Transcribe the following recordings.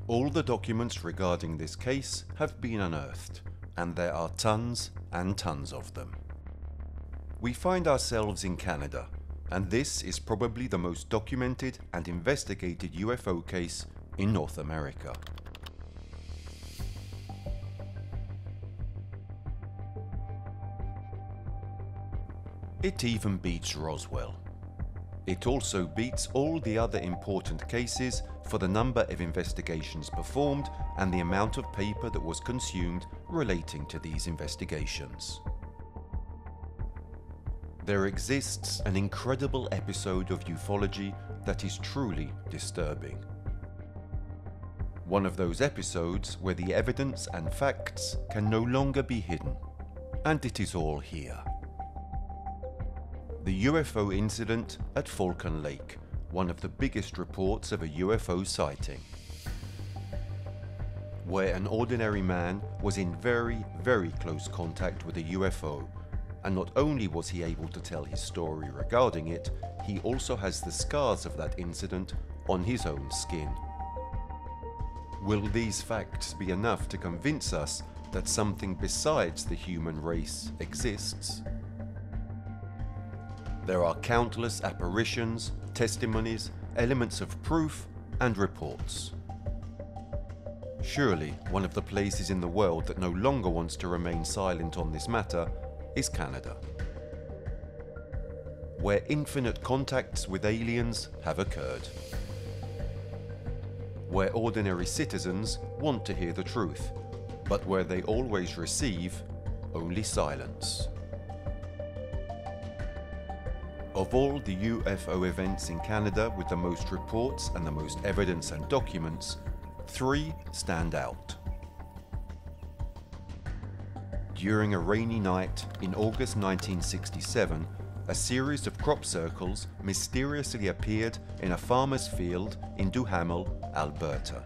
All the documents regarding this case have been unearthed, and there are tons and tons of them. We find ourselves in Canada, and this is probably the most documented and investigated UFO case in North America. It even beats Roswell. It also beats all the other important cases for the number of investigations performed and the amount of paper that was consumed relating to these investigations. There exists an incredible episode of ufology that is truly disturbing. One of those episodes where the evidence and facts can no longer be hidden, and it is all here. The UFO incident at Falcon Lake, one of the biggest reports of a UFO sighting, where an ordinary man was in very, very close contact with a UFO, and not only was he able to tell his story regarding it, he also has the scars of that incident on his own skin. Will these facts be enough to convince us that something besides the human race exists? There are countless apparitions, testimonies, elements of proof, and reports. Surely, one of the places in the world that no longer wants to remain silent on this matter is Canada, where infinite contacts with aliens have occurred, where ordinary citizens want to hear the truth, but where they always receive only silence. Of all the UFO events in Canada with the most reports and the most evidence and documents, 3 stand out. During a rainy night in August 1967, a series of crop circles mysteriously appeared in a farmer's field in Duhamel, Alberta.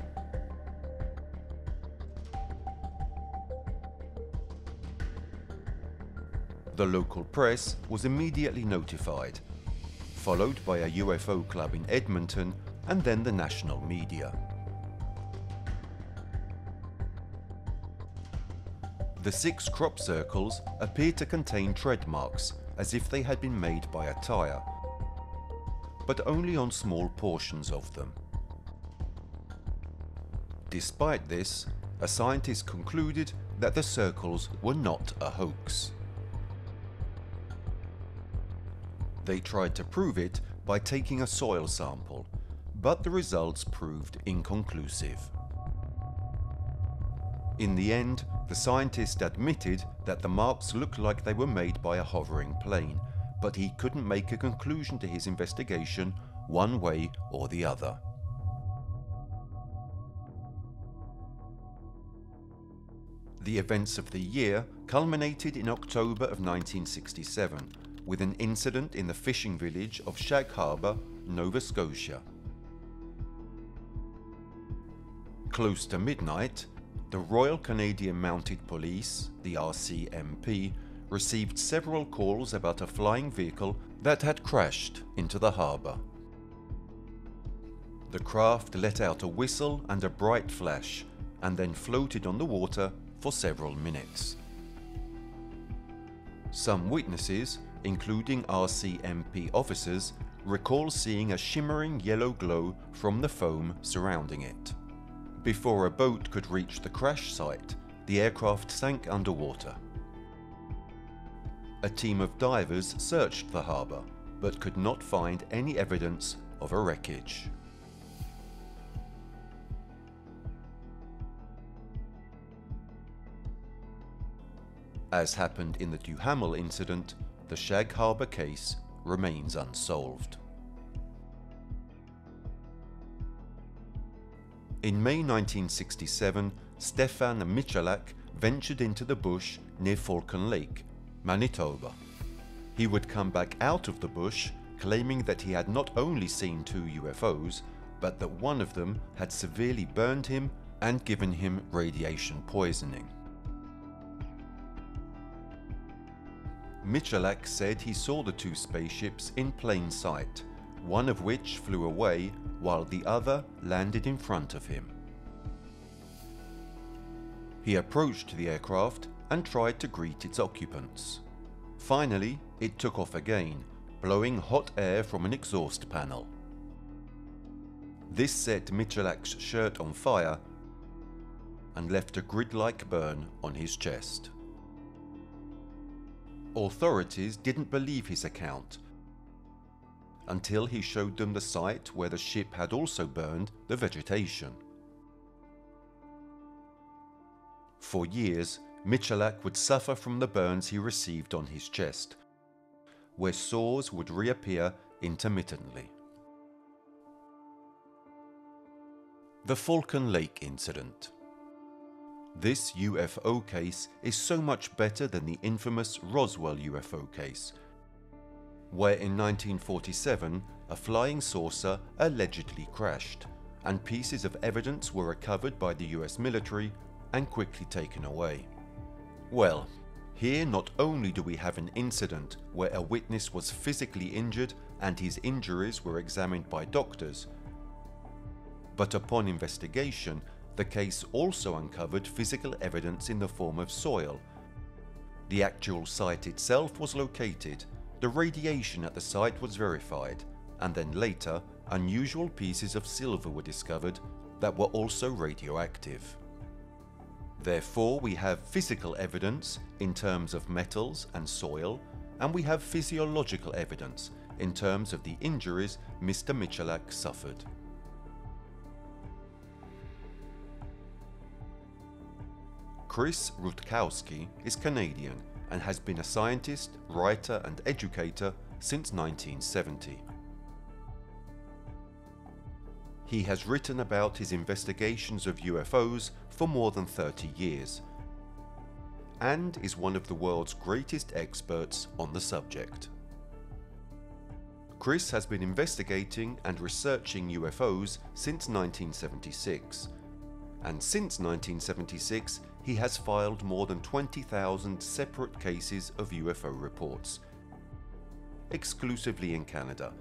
The local press was immediately notified, followed by a UFO club in Edmonton and then the national media. The 6 crop circles appeared to contain tread marks as if they had been made by a tire, but only on small portions of them. Despite this, a scientist concluded that the circles were not a hoax. They tried to prove it by taking a soil sample, but the results proved inconclusive. In the end, the scientist admitted that the marks looked like they were made by a hovering plane, but he couldn't make a conclusion to his investigation one way or the other. The events of the year culminated in October of 1967 with an incident in the fishing village of Shag Harbour, Nova Scotia. Close to midnight, the Royal Canadian Mounted Police, the RCMP, received several calls about a flying vehicle that had crashed into the harbour. The craft let out a whistle and a bright flash, and then floated on the water for several minutes. Some witnesses, including RCMP officers, recall seeing a shimmering yellow glow from the foam surrounding it. Before a boat could reach the crash site, the aircraft sank underwater. A team of divers searched the harbour, but could not find any evidence of a wreckage. As happened in the Duhamel incident, the Shag Harbour case remains unsolved. In May 1967, Stefan Michalak ventured into the bush near Falcon Lake, Manitoba. He would come back out of the bush claiming that he had not only seen 2 UFOs, but that one of them had severely burned him and given him radiation poisoning. Michalak said he saw the 2 spaceships in plain sight, one of which flew away while the other landed in front of him. He approached the aircraft and tried to greet its occupants. Finally, it took off again, blowing hot air from an exhaust panel. This set Michalak's shirt on fire and left a grid-like burn on his chest. Authorities didn't believe his account until he showed them the site where the ship had also burned the vegetation. For years, Michalak would suffer from the burns he received on his chest, where sores would reappear intermittently. The Falcon Lake incident. This UFO case is so much better than the infamous Roswell UFO case, where in 1947 a flying saucer allegedly crashed, and pieces of evidence were recovered by the US military and quickly taken away. Well, here not only do we have an incident where a witness was physically injured and his injuries were examined by doctors, but upon investigation, the case also uncovered physical evidence in the form of soil. The actual site itself was located, the radiation at the site was verified, and then later, unusual pieces of silver were discovered that were also radioactive. Therefore, we have physical evidence in terms of metals and soil, and we have physiological evidence in terms of the injuries Mr. Michalak suffered. Chris Rutkowski is Canadian and has been a scientist, writer and educator since 1970. He has written about his investigations of UFOs for more than 30 years and is one of the world's greatest experts on the subject. Chris has been investigating and researching UFOs since 1976, and since 1976 he has filed more than 20,000 separate cases of UFO reports, exclusively in Canada,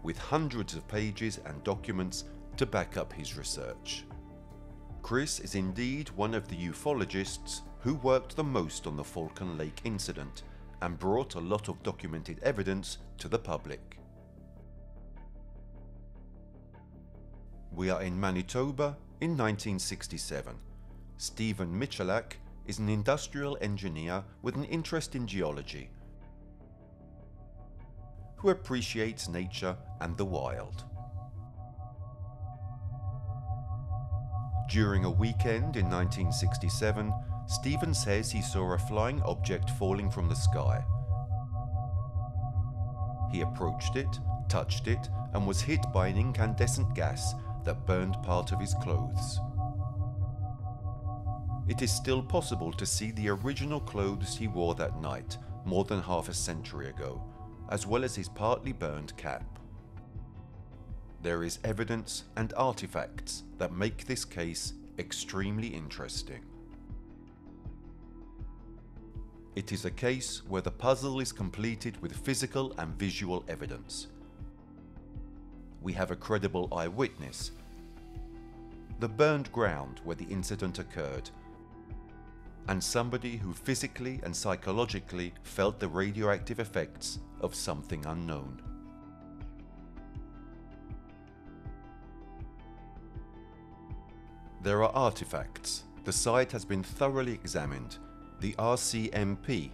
with hundreds of pages and documents to back up his research. Chris is indeed one of the ufologists who worked the most on the Falcon Lake incident and brought a lot of documented evidence to the public. We are in Manitoba in 1967. Stephen Michalak is an industrial engineer with an interest in geology, who appreciates nature and the wild. During a weekend in 1967, Stephen says he saw a flying object falling from the sky. He approached it, touched it, and was hit by an incandescent gas that burned part of his clothes. It is still possible to see the original clothes he wore that night, more than half a century ago, as well as his partly burned cap. There is evidence and artifacts that make this case extremely interesting. It is a case where the puzzle is completed with physical and visual evidence. We have a credible eyewitness, the burned ground where the incident occurred, and somebody who physically and psychologically felt the radioactive effects of something unknown. There are artifacts. The site has been thoroughly examined. The RCMP,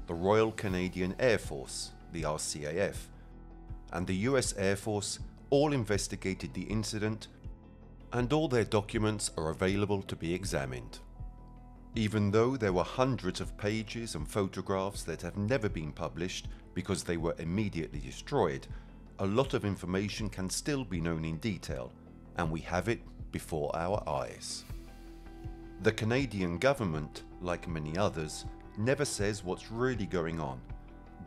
the Royal Canadian Air Force, the RCAF, and the US Air Force all investigated the incident, and all their documents are available to be examined. Even though there were hundreds of pages and photographs that have never been published because they were immediately destroyed, a lot of information can still be known in detail, and we have it before our eyes. The Canadian government, like many others, never says what's really going on,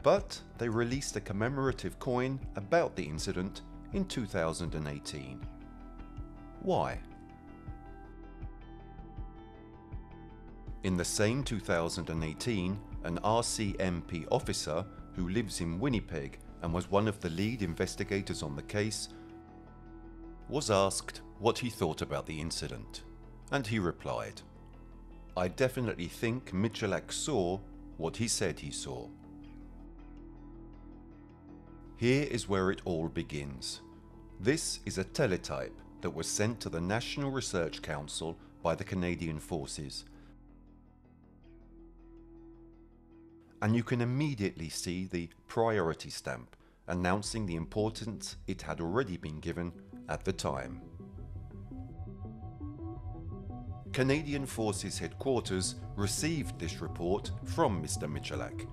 but they released a commemorative coin about the incident in 2018. Why? In the same 2018, an RCMP officer who lives in Winnipeg and was one of the lead investigators on the case was asked what he thought about the incident, and he replied, I definitely think Michalak saw what he said he saw. Here is where it all begins. This is a teletype that was sent to the National Research Council by the Canadian Forces. And you can immediately see the priority stamp announcing the importance it had already been given at the time. Canadian Forces headquarters received this report from Mr. Michalak,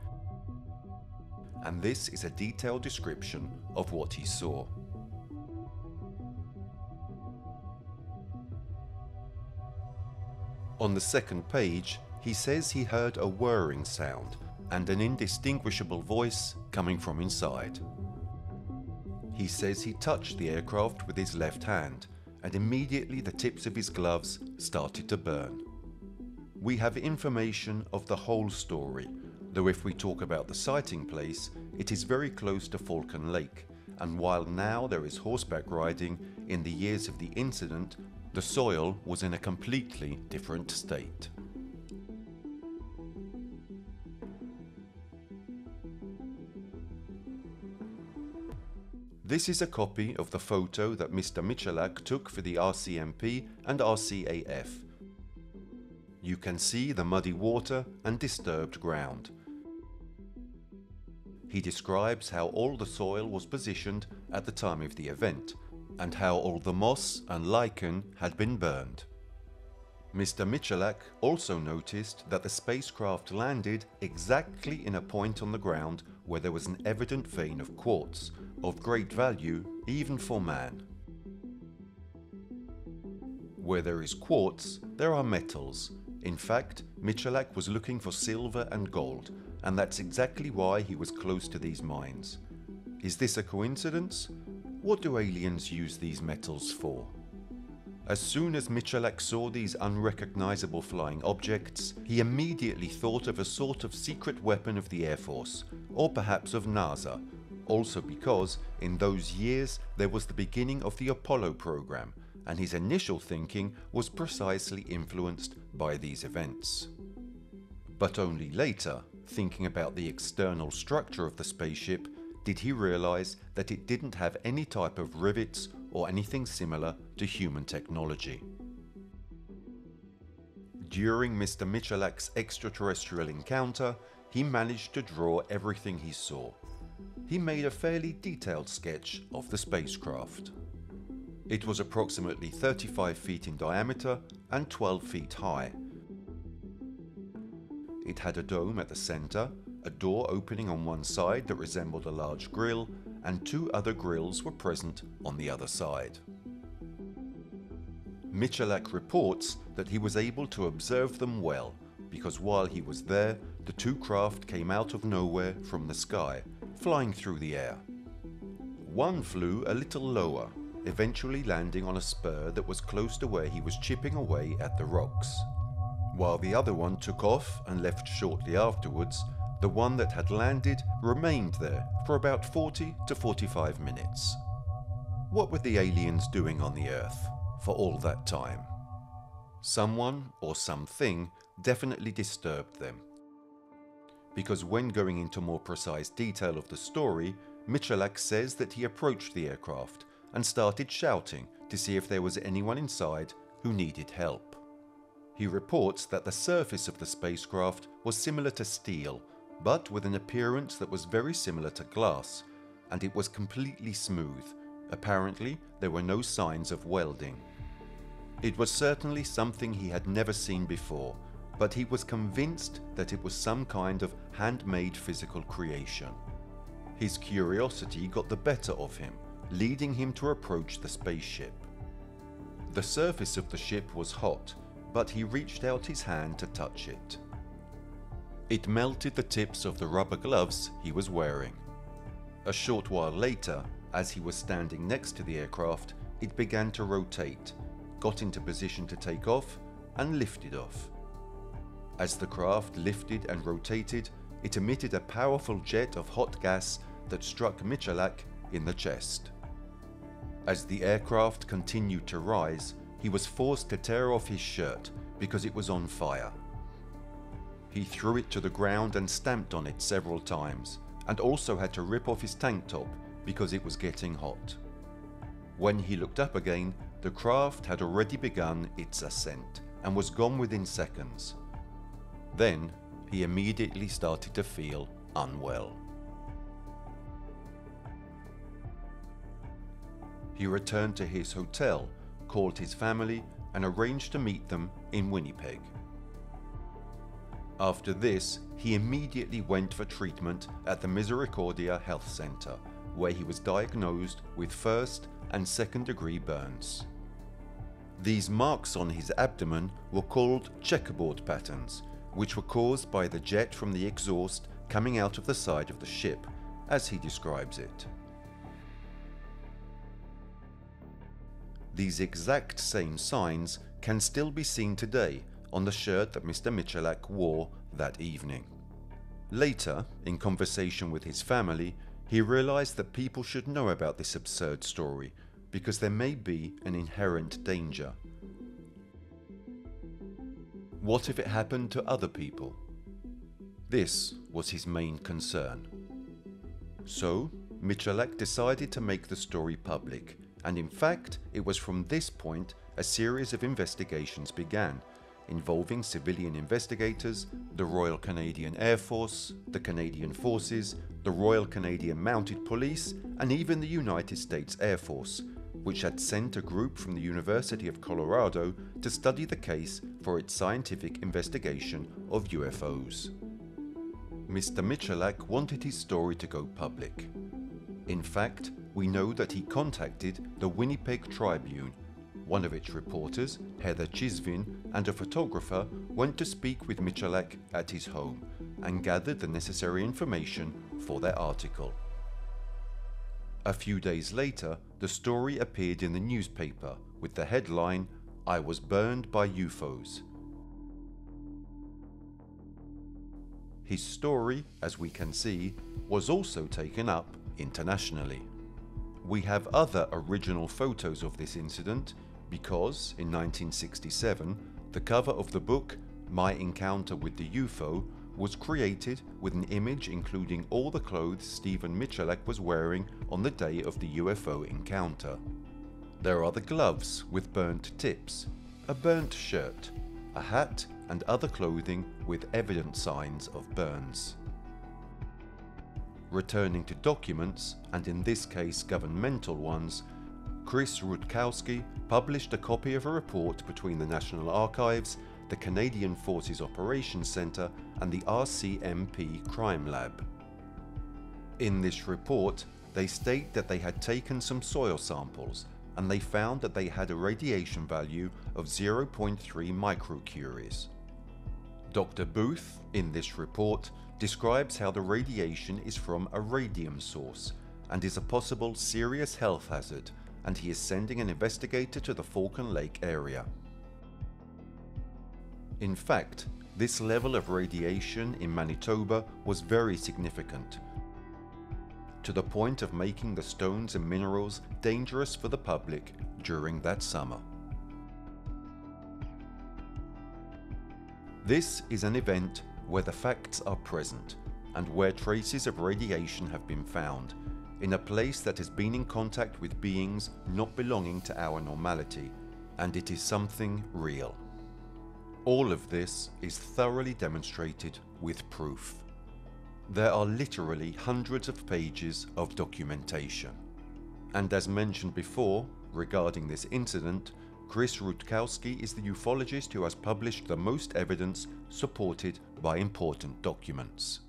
and this is a detailed description of what he saw. On the second page, he says he heard a whirring sound and an indistinguishable voice coming from inside. He says he touched the aircraft with his left hand, and immediately the tips of his gloves started to burn. We have information of the whole story, though if we talk about the sighting place, it is very close to Falcon Lake, and while now there is horseback riding, in the years of the incident, the soil was in a completely different state. This is a copy of the photo that Mr. Michalak took for the RCMP and RCAF. You can see the muddy water and disturbed ground. He describes how all the soil was positioned at the time of the event, and how all the moss and lichen had been burned. Mr. Michalak also noticed that the spacecraft landed exactly in a point on the ground where there was an evident vein of quartz, of great value even for man. Where there is quartz, there are metals. In fact, Michalak was looking for silver and gold, and that's exactly why he was close to these mines. Is this a coincidence? What do aliens use these metals for? As soon as Michalak saw these unrecognizable flying objects, he immediately thought of a sort of secret weapon of the Air Force, or perhaps of NASA, also because in those years there was the beginning of the Apollo program, and his initial thinking was precisely influenced by these events. But only later, thinking about the external structure of the spaceship, did he realize that it didn't have any type of rivets or anything similar to human technology. During Mr. Michalak's extraterrestrial encounter, he managed to draw everything he saw. He made a fairly detailed sketch of the spacecraft. It was approximately 35 feet in diameter and 12 feet high. It had a dome at the center, a door opening on one side that resembled a large grill, and two other grills were present on the other side. Michalak reports that he was able to observe them well, because while he was there, the two craft came out of nowhere from the sky, flying through the air. One flew a little lower, eventually landing on a spur that was close to where he was chipping away at the rocks. While the other one took off and left shortly afterwards, the one that had landed remained there for about 40 to 45 minutes. What were the aliens doing on the Earth for all that time? Someone or something definitely disturbed them. Because when going into more precise detail of the story, Michalak says that he approached the aircraft and started shouting to see if there was anyone inside who needed help. He reports that the surface of the spacecraft was similar to steel, but with an appearance that was very similar to glass, and it was completely smooth. Apparently, there were no signs of welding. It was certainly something he had never seen before, but he was convinced that it was some kind of handmade physical creation. His curiosity got the better of him, leading him to approach the spaceship. The surface of the ship was hot, but he reached out his hand to touch it. It melted the tips of the rubber gloves he was wearing. A short while later, as he was standing next to the aircraft, it began to rotate, got into position to take off, and lifted off. As the craft lifted and rotated, it emitted a powerful jet of hot gas that struck Michalak in the chest. As the aircraft continued to rise, he was forced to tear off his shirt because it was on fire, He threw it to the ground and stamped on it several times, and also had to rip off his tank top because it was getting hot. When he looked up again, the craft had already begun its ascent and was gone within seconds. Then he immediately started to feel unwell. He returned to his hotel, called his family, and arranged to meet them in Winnipeg. After this, he immediately went for treatment at the Misericordia Health Center, where he was diagnosed with first and second-degree burns. These marks on his abdomen were called checkerboard patterns, which were caused by the jet from the exhaust coming out of the side of the ship, as he describes it. These exact same signs can still be seen today on the shirt that Mr. Michalak wore that evening. Later, in conversation with his family, he realized that people should know about this absurd story because there may be an inherent danger. What if it happened to other people? This was his main concern. So, Michalak decided to make the story public, and in fact, it was from this point a series of investigations began, involving civilian investigators, the Royal Canadian Air Force, the Canadian Forces, the Royal Canadian Mounted Police, and even the United States Air Force, which had sent a group from the University of Colorado to study the case for its scientific investigation of UFOs. Mr. Michalak wanted his story to go public. In fact, we know that he contacted the Winnipeg Tribune. One of its reporters, Heather Chisvin, and a photographer went to speak with Michalak at his home and gathered the necessary information for their article. A few days later, the story appeared in the newspaper with the headline, "I was burned by UFOs." His story, as we can see, was also taken up internationally. We have other original photos of this incident because, in 1967, the cover of the book My Encounter with the UFO was created with an image including all the clothes Stephen Michalak was wearing on the day of the UFO encounter. There are the gloves with burnt tips, a burnt shirt, a hat and other clothing with evident signs of burns. Returning to documents, and in this case governmental ones, Chris Rutkowski published a copy of a report between the National Archives, the Canadian Forces Operations Centre and the RCMP Crime Lab. In this report, they state that they had taken some soil samples and they found that they had a radiation value of 0.3 microcuries. Dr. Booth, in this report, describes how the radiation is from a radium source and is a possible serious health hazard, and he is sending an investigator to the Falcon Lake area. In fact, this level of radiation in Manitoba was very significant, to the point of making the stones and minerals dangerous for the public during that summer. This is an event where the facts are present and where traces of radiation have been found, in a place that has been in contact with beings not belonging to our normality, and it is something real. All of this is thoroughly demonstrated with proof. There are literally hundreds of pages of documentation. And as mentioned before, regarding this incident, Chris Rutkowski is the ufologist who has published the most evidence supported by important documents.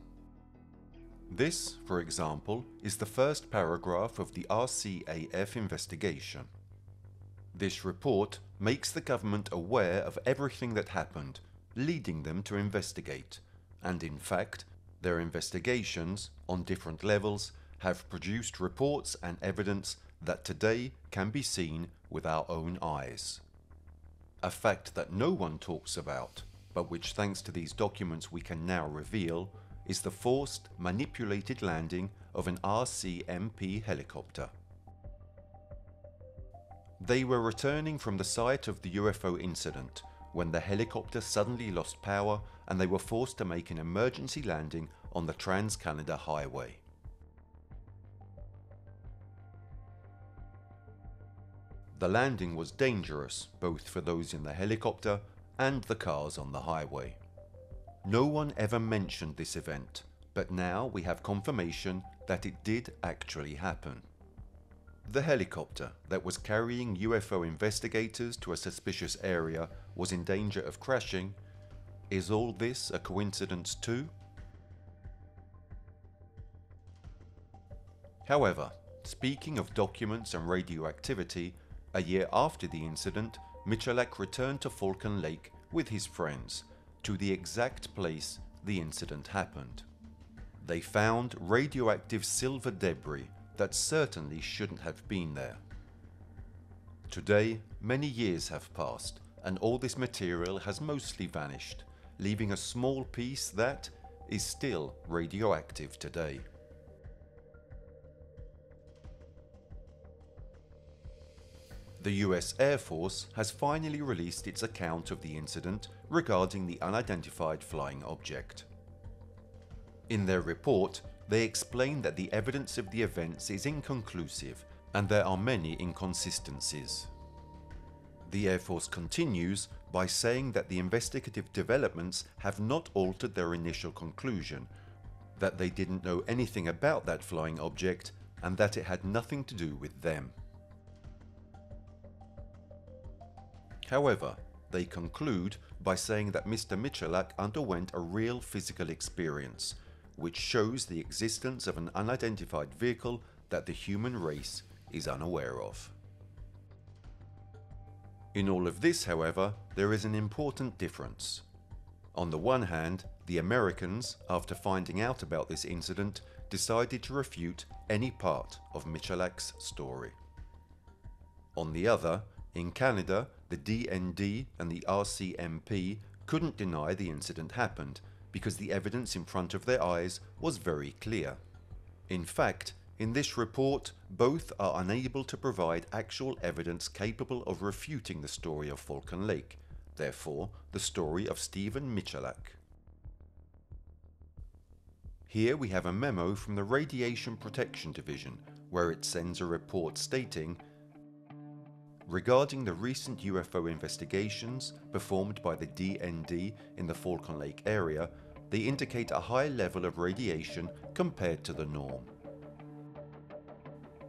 This, for example, is the first paragraph of the RCAF investigation. This report makes the government aware of everything that happened, leading them to investigate, and in fact, their investigations, on different levels, have produced reports and evidence that today can be seen with our own eyes. A fact that no one talks about, but which thanks to these documents we can now reveal, is the forced, manipulated landing of an RCMP helicopter. They were returning from the site of the UFO incident when the helicopter suddenly lost power and they were forced to make an emergency landing on the Trans-Canada Highway. The landing was dangerous both for those in the helicopter and the cars on the highway. No one ever mentioned this event, but now we have confirmation that it did actually happen. The helicopter that was carrying UFO investigators to a suspicious area was in danger of crashing. Is all this a coincidence too? However, speaking of documents and radioactivity, a year after the incident, Michalak returned to Falcon Lake with his friends to the exact place the incident happened. They found radioactive silver debris that certainly shouldn't have been there. Today, many years have passed and all this material has mostly vanished, leaving a small piece that is still radioactive today. The US Air Force has finally released its account of the incident regarding the unidentified flying object. In their report, they explain that the evidence of the events is inconclusive and there are many inconsistencies. The Air Force continues by saying that the investigative developments have not altered their initial conclusion, that they didn't know anything about that flying object and that it had nothing to do with them. However, they conclude by saying that Mr. Michalak underwent a real physical experience, which shows the existence of an unidentified vehicle that the human race is unaware of. In all of this, however, there is an important difference. On the one hand, the Americans, after finding out about this incident, decided to refute any part of Michalak's story. On the other, in Canada, the DND and the RCMP couldn't deny the incident happened because the evidence in front of their eyes was very clear. In fact, in this report, both are unable to provide actual evidence capable of refuting the story of Falcon Lake, therefore the story of Stephen Michalak. Here we have a memo from the Radiation Protection Division where it sends a report stating, regarding the recent UFO investigations performed by the DND in the Falcon Lake area, they indicate a high level of radiation compared to the norm.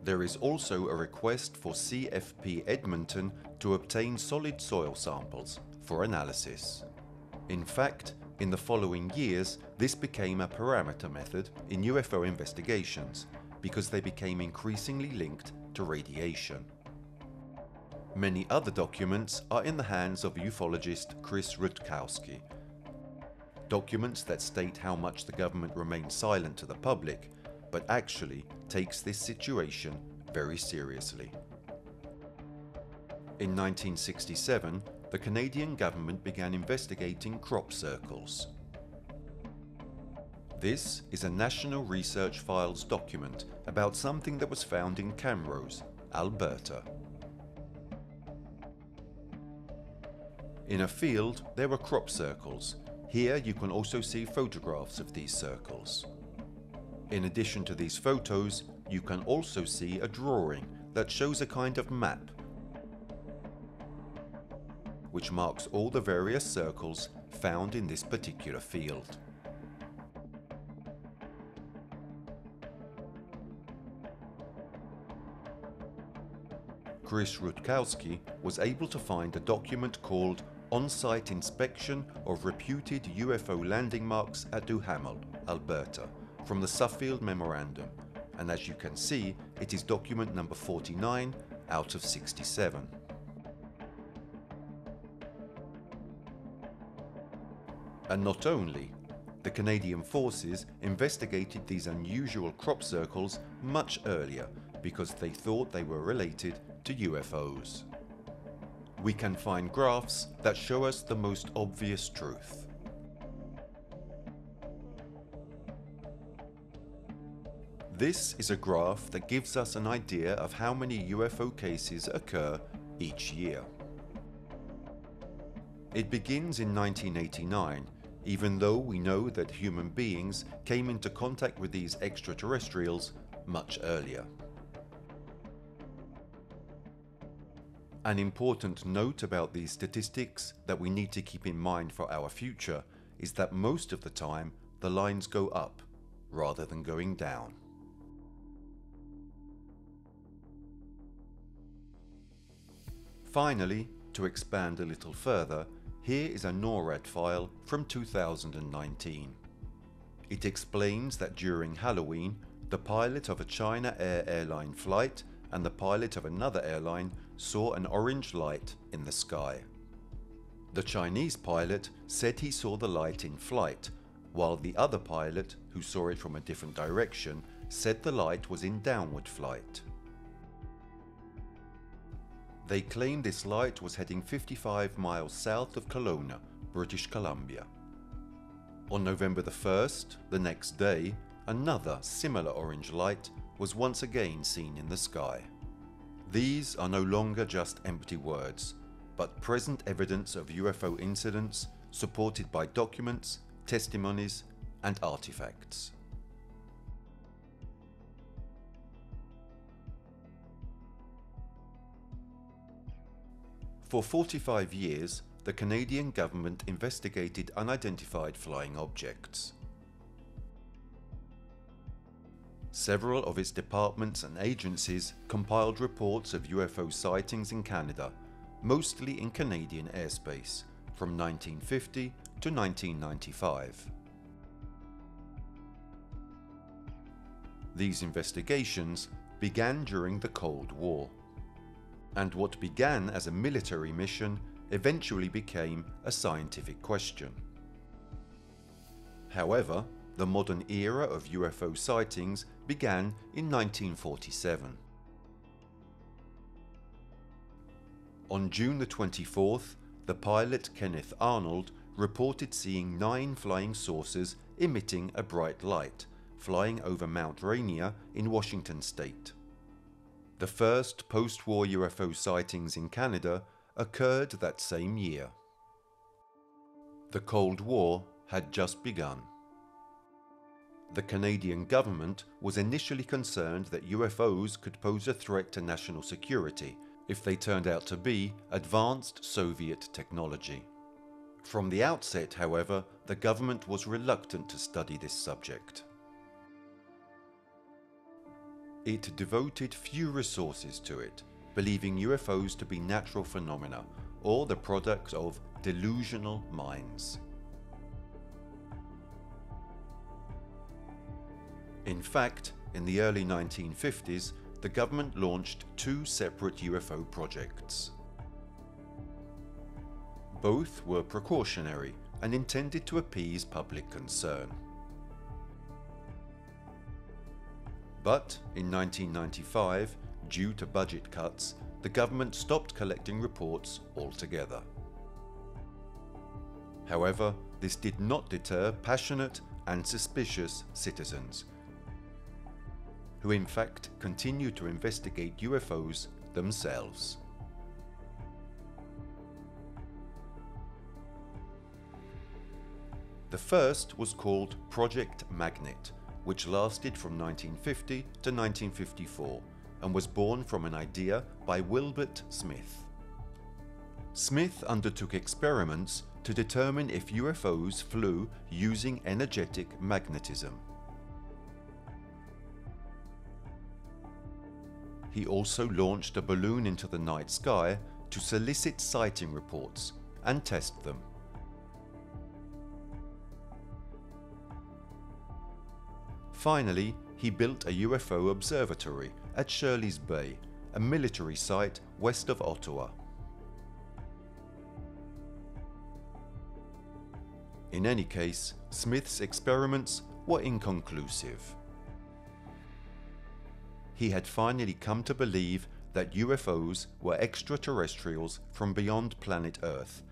There is also a request for CFP Edmonton to obtain solid soil samples for analysis. In fact, in the following years, this became a parameter method in UFO investigations because they became increasingly linked to radiation. Many other documents are in the hands of ufologist Chris Rutkowski. Documents that state how much the government remains silent to the public, but actually takes this situation very seriously. In 1967, the Canadian government began investigating crop circles. This is a National Research Files document about something that was found in Camrose, Alberta. In a field, there were crop circles. Here you can also see photographs of these circles. In addition to these photos, you can also see a drawing that shows a kind of map which marks all the various circles found in this particular field. Chris Rutkowski was able to find a document called On-Site Inspection of Reputed UFO Landing Marks at Duhamel, Alberta, from the Suffield Memorandum, and as you can see, it is document number 49 out of 67. And not only, the Canadian forces investigated these unusual crop circles much earlier because they thought they were related to UFOs. We can find graphs that show us the most obvious truth. This is a graph that gives us an idea of how many UFO cases occur each year. It begins in 1989, even though we know that human beings came into contact with these extraterrestrials much earlier. An important note about these statistics that we need to keep in mind for our future is that most of the time the lines go up rather than going down. Finally, to expand a little further, here is a NORAD file from 2019. It explains that during Halloween, the pilot of a China Air airline flight and the pilot of another airline saw an orange light in the sky. The Chinese pilot said he saw the light in flight, while the other pilot, who saw it from a different direction, said the light was in downward flight. They claimed this light was heading 55 miles south of Kelowna, British Columbia. On November the 1st, the next day, another similar orange light was once again seen in the sky. These are no longer just empty words, but present evidence of UFO incidents supported by documents, testimonies, and artifacts. For 45 years, the Canadian government investigated unidentified flying objects. Several of its departments and agencies compiled reports of UFO sightings in Canada, mostly in Canadian airspace, from 1950 to 1995. These investigations began during the Cold War, and what began as a military mission eventually became a scientific question. However, the modern era of UFO sightings began in 1947. On June the 24th, the pilot Kenneth Arnold reported seeing 9 flying saucers emitting a bright light, flying over Mount Rainier in Washington state. The first post-war UFO sightings in Canada occurred that same year. The Cold War had just begun. The Canadian government was initially concerned that UFOs could pose a threat to national security if they turned out to be advanced Soviet technology. From the outset, however, the government was reluctant to study this subject. It devoted few resources to it, believing UFOs to be natural phenomena or the product of delusional minds. In fact, in the early 1950s, the government launched 2 separate UFO projects. Both were precautionary and intended to appease public concern. But in 1995, due to budget cuts, the government stopped collecting reports altogether. However, this did not deter passionate and suspicious citizens, who in fact continued to investigate UFOs themselves. The first was called Project Magnet, which lasted from 1950 to 1954 and was born from an idea by Wilbert Smith. Smith undertook experiments to determine if UFOs flew using energetic magnetism. He also launched a balloon into the night sky to solicit sighting reports and test them. Finally, he built a UFO observatory at Shirley's Bay, a military site west of Ottawa. In any case, Smith's experiments were inconclusive. He had finally come to believe that UFOs were extraterrestrials from beyond planet Earth.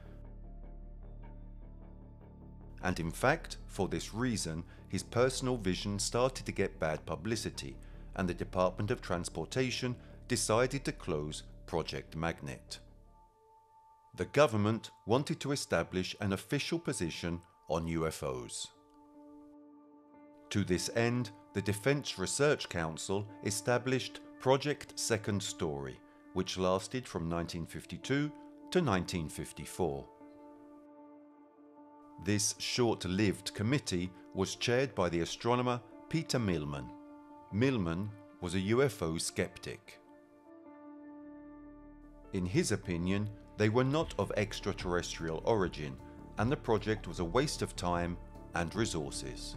And in fact, for this reason, his personal vision started to get bad publicity, and the Department of Transportation decided to close Project Magnet. The government wanted to establish an official position on UFOs. To this end, the Defense Research Council established Project Second Story, which lasted from 1952 to 1954. This short-lived committee was chaired by the astronomer Peter Millman. Millman was a UFO skeptic. In his opinion, they were not of extraterrestrial origin, and the project was a waste of time and resources.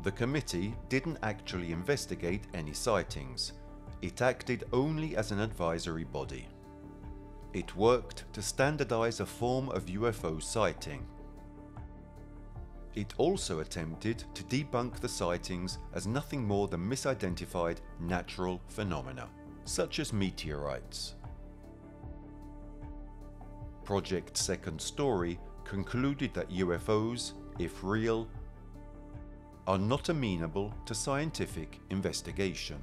The committee didn't actually investigate any sightings. It acted only as an advisory body. It worked to standardize a form of UFO sighting. It also attempted to debunk the sightings as nothing more than misidentified natural phenomena, such as meteorites. Project Second Story concluded that UFOs, if real, are not amenable to scientific investigation.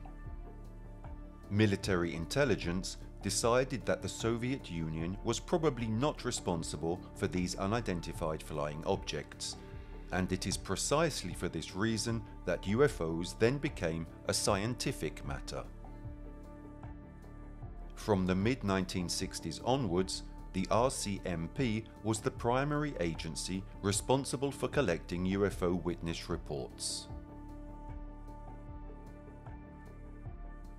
Military intelligence decided that the Soviet Union was probably not responsible for these unidentified flying objects, and it is precisely for this reason that UFOs then became a scientific matter. From the mid-1960s onwards, the RCMP was the primary agency responsible for collecting UFO witness reports.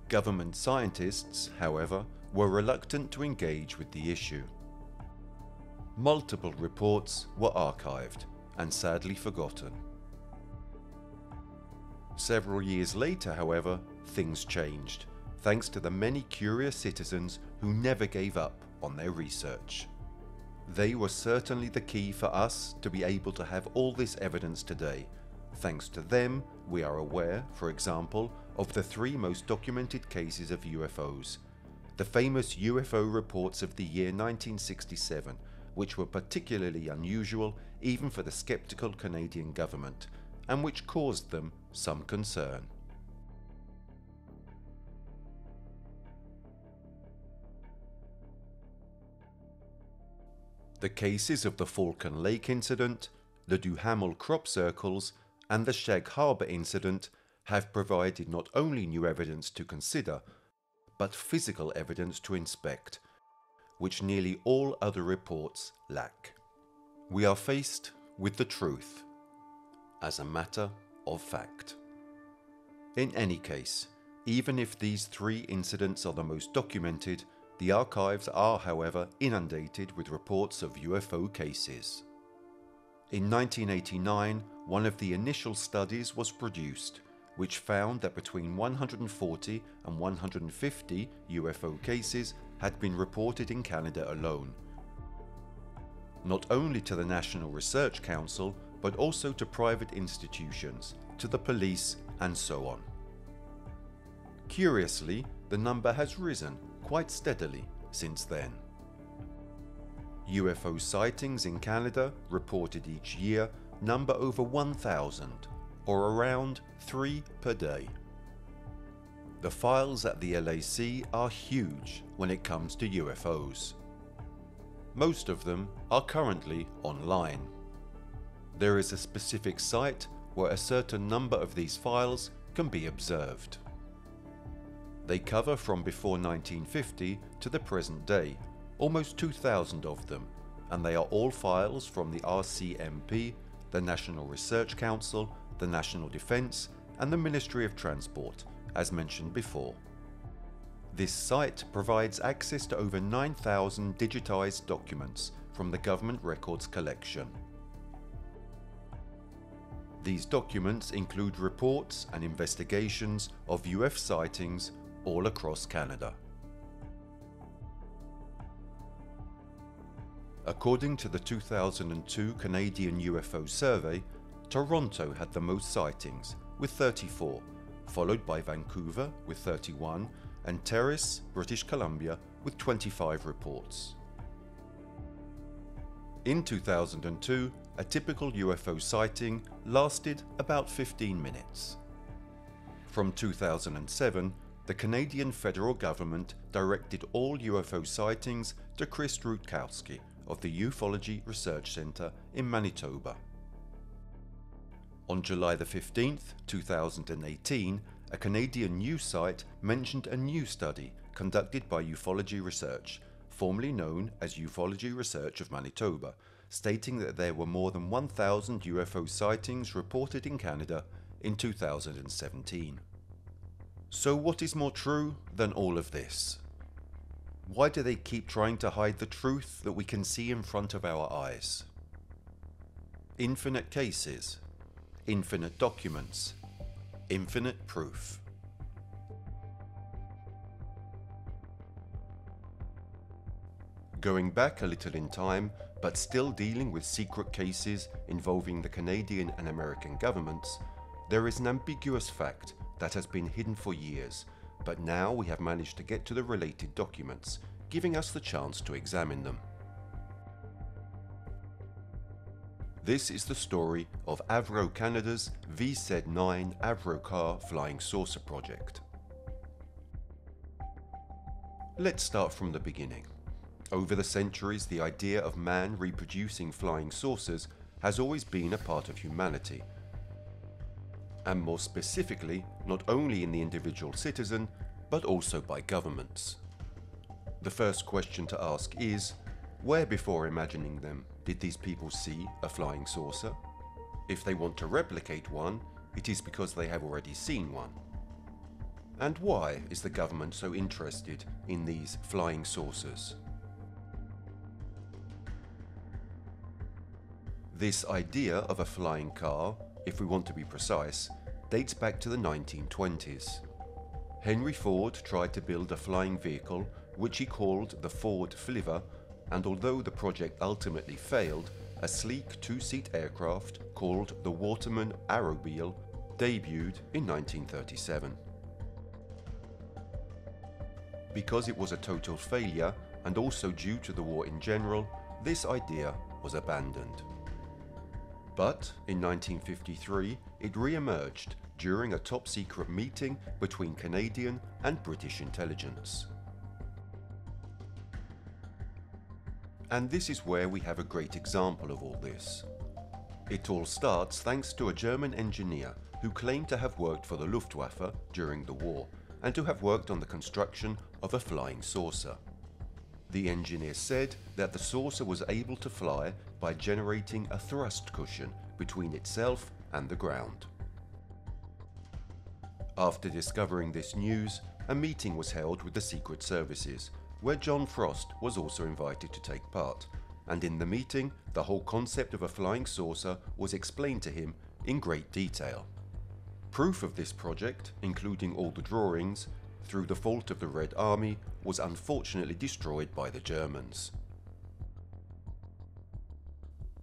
Government scientists, however, were reluctant to engage with the issue. Multiple reports were archived and sadly forgotten. Several years later, however, things changed, thanks to the many curious citizens who never gave up on their research. They were certainly the key for us to be able to have all this evidence today. Thanks to them, we are aware, for example, of the 3 most documented cases of UFOs. The famous UFO reports of the year 1967, which were particularly unusual even for the skeptical Canadian government, and which caused them some concern. The cases of the Falcon Lake incident, the Duhamel crop circles, and the Shag Harbour incident have provided not only new evidence to consider, but physical evidence to inspect, which nearly all other reports lack. We are faced with the truth, as a matter of fact. In any case, even if these 3 incidents are the most documented, the archives are, however, inundated with reports of UFO cases. In 1989, one of the initial studies was produced, which found that between 140 and 150 UFO cases had been reported in Canada alone, not only to the National Research Council, but also to private institutions, to the police, and so on. Curiously, the number has risen quite steadily since then. UFO sightings in Canada, reported each year, number over 1,000, or around 3 per day. The files at the LAC are huge when it comes to UFOs. Most of them are currently online. There is a specific site where a certain number of these files can be observed. They cover from before 1950 to the present day, almost 2,000 of them, and they are all files from the RCMP, the National Research Council, the National Defense, and the Ministry of Transport, as mentioned before. This site provides access to over 9,000 digitized documents from the government records collection. These documents include reports and investigations of UFO sightings all across Canada. According to the 2002 Canadian UFO survey, Toronto had the most sightings, with 34, followed by Vancouver with 31, and Terrace, British Columbia, with 25 reports. In 2002, a typical UFO sighting lasted about 15 minutes. From 2007, the Canadian federal government directed all UFO sightings to Chris Rutkowski of the Ufology Research Centre in Manitoba. On July the 15th, 2018, a Canadian news site mentioned a new study conducted by Ufology Research, formerly known as Ufology Research of Manitoba, stating that there were more than 1,000 UFO sightings reported in Canada in 2017. So what is more true than all of this? Why do they keep trying to hide the truth that we can see in front of our eyes? Infinite cases, infinite documents, infinite proof. Going back a little in time, but still dealing with secret cases involving the Canadian and American governments, there is an ambiguous fact that has been hidden for years, but now we have managed to get to the related documents, giving us the chance to examine them. This is the story of Avro Canada's VZ9 Avrocar Flying Saucer project. Let's start from the beginning. Over the centuries, the idea of man reproducing flying saucers has always been a part of humanity, and more specifically, not only in the individual citizen, but also by governments. The first question to ask is, where before imagining them did these people see a flying saucer? If they want to replicate one, it is because they have already seen one. And why is the government so interested in these flying saucers? This idea of a flying car, if we want to be precise, dates back to the 1920s. Henry Ford tried to build a flying vehicle which he called the Ford Flivver, and although the project ultimately failed, a sleek two-seat aircraft called the Waterman Arrowbeal debuted in 1937. Because it was a total failure, and also due to the war in general, this idea was abandoned. But in 1953, it re-emerged during a top-secret meeting between Canadian and British intelligence. And this is where we have a great example of all this. It all starts thanks to a German engineer who claimed to have worked for the Luftwaffe during the war and to have worked on the construction of a flying saucer. The engineer said that the saucer was able to fly by generating a thrust cushion between itself and the ground. After discovering this news, a meeting was held with the Secret Services, where John Frost was also invited to take part, and in the meeting, the whole concept of a flying saucer was explained to him in great detail. Proof of this project, including all the drawings, through the fault of the Red Army, was unfortunately destroyed by the Germans.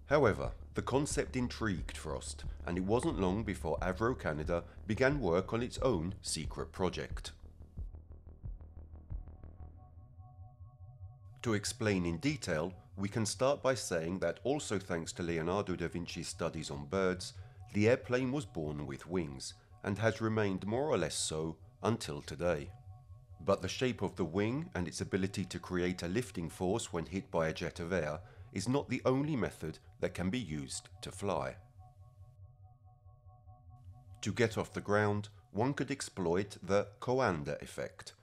However, the concept intrigued Frost, and it wasn't long before Avro Canada began work on its own secret project. To explain in detail, we can start by saying that also thanks to Leonardo da Vinci's studies on birds, the airplane was born with wings, and has remained more or less so until today. But the shape of the wing and its ability to create a lifting force when hit by a jet of air is not the only method that can be used to fly. To get off the ground, one could exploit the Coanda effect,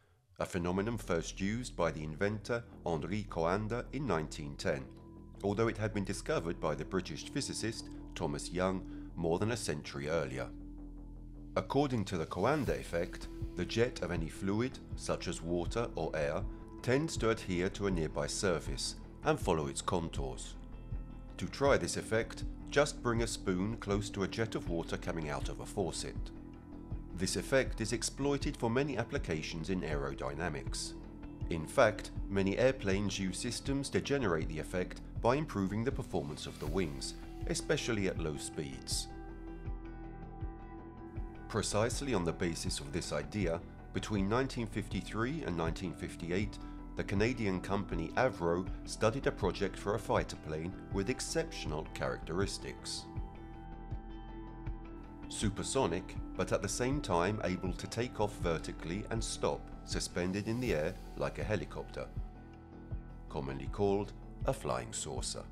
a phenomenon first used by the inventor Henri Coanda in 1910, although it had been discovered by the British physicist Thomas Young more than a century earlier. According to the Coanda effect, the jet of any fluid, such as water or air, tends to adhere to a nearby surface and follow its contours. To try this effect, just bring a spoon close to a jet of water coming out of a faucet. This effect is exploited for many applications in aerodynamics. In fact, many airplanes use systems to generate the effect by improving the performance of the wings, especially at low speeds. Precisely on the basis of this idea, between 1953 and 1958, the Canadian company Avro studied a project for a fighter plane with exceptional characteristics. Supersonic, but at the same time able to take off vertically and stop, suspended in the air like a helicopter, commonly called a flying saucer.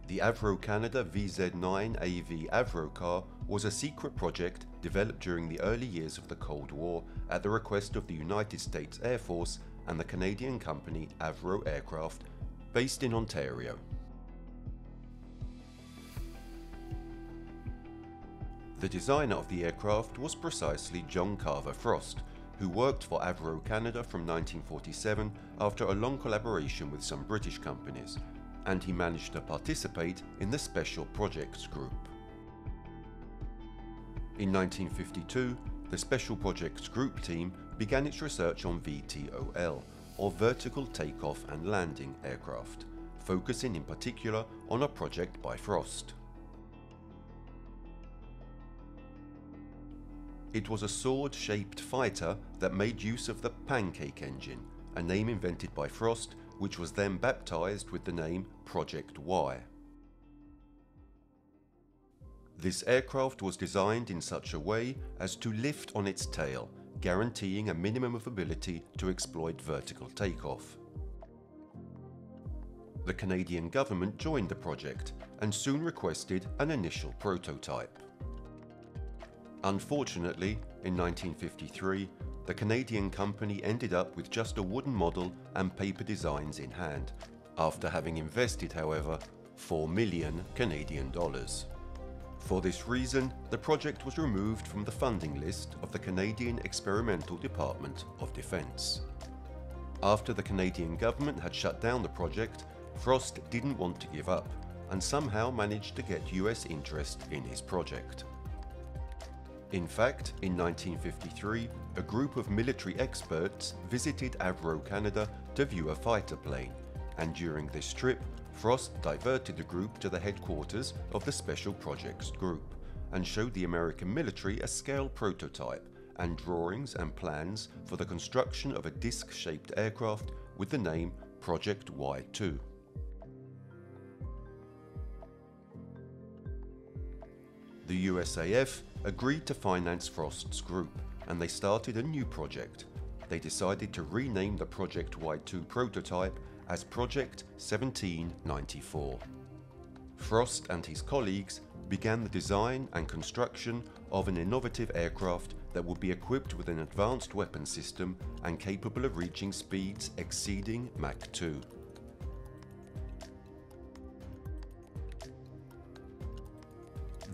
The Avro Canada VZ9AV Avro car was a secret project developed during the early years of the Cold War at the request of the United States Air Force and the Canadian company Avro Aircraft, based in Ontario. The designer of the aircraft was precisely John Carver Frost, who worked for Avro Canada from 1947 after a long collaboration with some British companies, and he managed to participate in the Special Projects Group. In 1952, the Special Projects Group team began its research on VTOL, or Vertical Takeoff and Landing aircraft, focusing in particular on a project by Frost. It was a sword-shaped fighter that made use of the Pancake engine, a name invented by Frost, which was then baptized with the name Project Y. This aircraft was designed in such a way as to lift on its tail, guaranteeing a minimum of ability to exploit vertical takeoff. The Canadian government joined the project and soon requested an initial prototype. Unfortunately, in 1953, the Canadian company ended up with just a wooden model and paper designs in hand, after having invested, however, $4 million Canadian dollars. For this reason, the project was removed from the funding list of the Canadian Experimental Department of Defence. After the Canadian government had shut down the project, Frost didn't want to give up and somehow managed to get US interest in his project. In fact, in 1953, a group of military experts visited Avro Canada to view a fighter plane, and during this trip, Frost diverted the group to the headquarters of the Special Projects Group and showed the American military a scale prototype and drawings and plans for the construction of a disc-shaped aircraft with the name Project Y2. The USAF agreed to finance Frost's group, and they started a new project. They decided to rename the Project Y2 prototype as Project 1794. Frost and his colleagues began the design and construction of an innovative aircraft that would be equipped with an advanced weapon system and capable of reaching speeds exceeding Mach 2.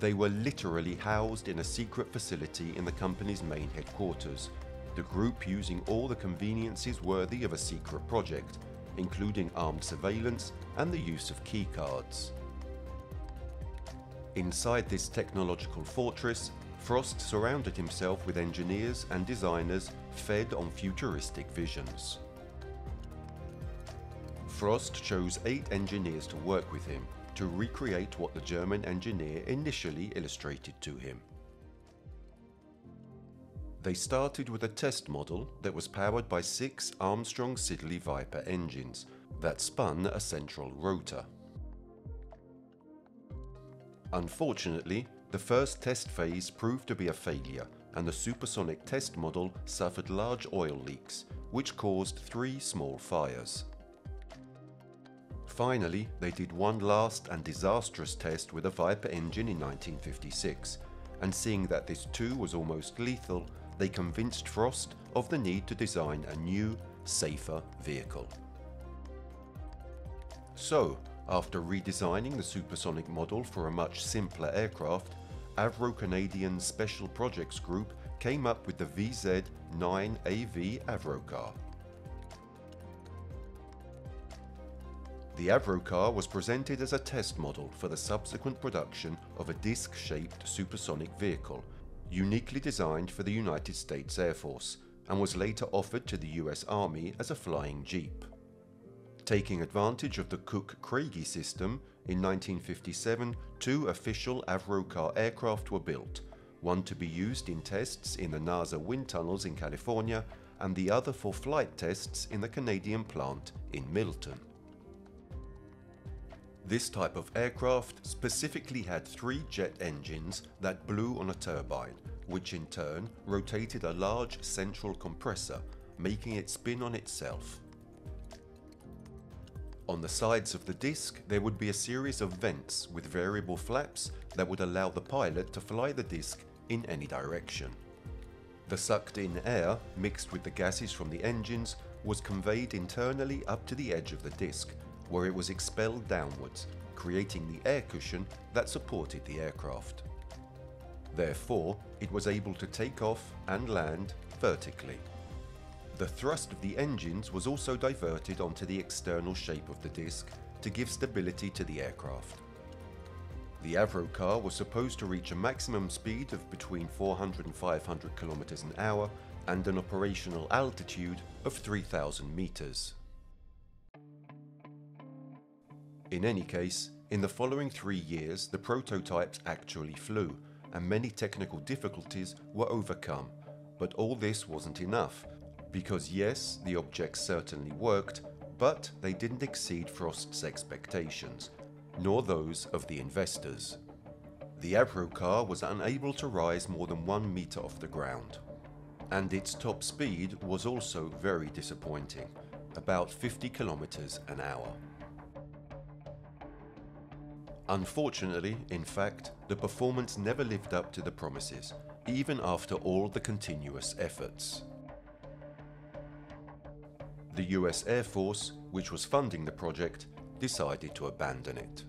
They were literally housed in a secret facility in the company's main headquarters, the group using all the conveniences worthy of a secret project, including armed surveillance and the use of keycards. Inside this technological fortress, Frost surrounded himself with engineers and designers fed on futuristic visions. Frost chose 8 engineers to work with him to recreate what the German engineer initially illustrated to him. They started with a test model that was powered by 6 Armstrong Siddeley Viper engines that spun a central rotor. Unfortunately, the first test phase proved to be a failure, and the supersonic test model suffered large oil leaks, which caused 3 small fires. Finally, they did one last and disastrous test with a Viper engine in 1956, and seeing that this too was almost lethal, they convinced Frost of the need to design a new, safer vehicle. So, after redesigning the supersonic model for a much simpler aircraft, Avro Canadian Special Projects Group came up with the VZ9AV Avro car. The Avro car was presented as a test model for the subsequent production of a disc-shaped supersonic vehicle, uniquely designed for the United States Air Force, and was later offered to the US Army as a flying jeep. Taking advantage of the Cook-Craigie system, in 1957 2 official Avro car aircraft were built, one to be used in tests in the NASA wind tunnels in California, and the other for flight tests in the Canadian plant in Milton. This type of aircraft specifically had 3 jet engines that blew on a turbine, which in turn rotated a large central compressor, making it spin on itself. On the sides of the disc, there would be a series of vents with variable flaps that would allow the pilot to fly the disc in any direction. The sucked-in air, mixed with the gases from the engines, was conveyed internally up to the edge of the disc, where it was expelled downwards, creating the air cushion that supported the aircraft. Therefore, it was able to take off and land vertically. The thrust of the engines was also diverted onto the external shape of the disc to give stability to the aircraft. The Avro car was supposed to reach a maximum speed of between 400 and 500 km an hour and an operational altitude of 3,000 meters. In any case, in the following 3 years, the prototypes actually flew, and many technical difficulties were overcome. But all this wasn't enough, because yes, the objects certainly worked, but they didn't exceed Frost's expectations, nor those of the investors. The Avro car was unable to rise more than 1 meter off the ground. And its top speed was also very disappointing, about 50 kilometers an hour. Unfortunately, in fact, the performance never lived up to the promises, even after all the continuous efforts. The US Air Force, which was funding the project, decided to abandon it.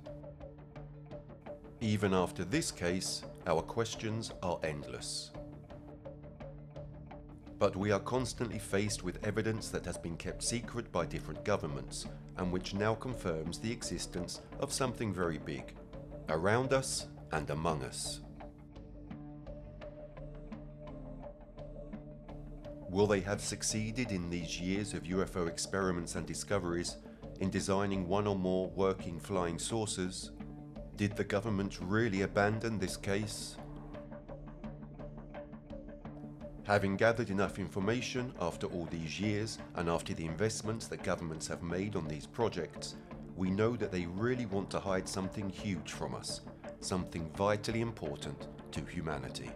Even after this case, our questions are endless. But we are constantly faced with evidence that has been kept secret by different governments, and which now confirms the existence of something very big, around us and among us. Will they have succeeded in these years of UFO experiments and discoveries in designing one or more working flying saucers? Did the government really abandon this case? Having gathered enough information after all these years and after the investments that governments have made on these projects, we know that they really want to hide something huge from us, something vitally important to humanity.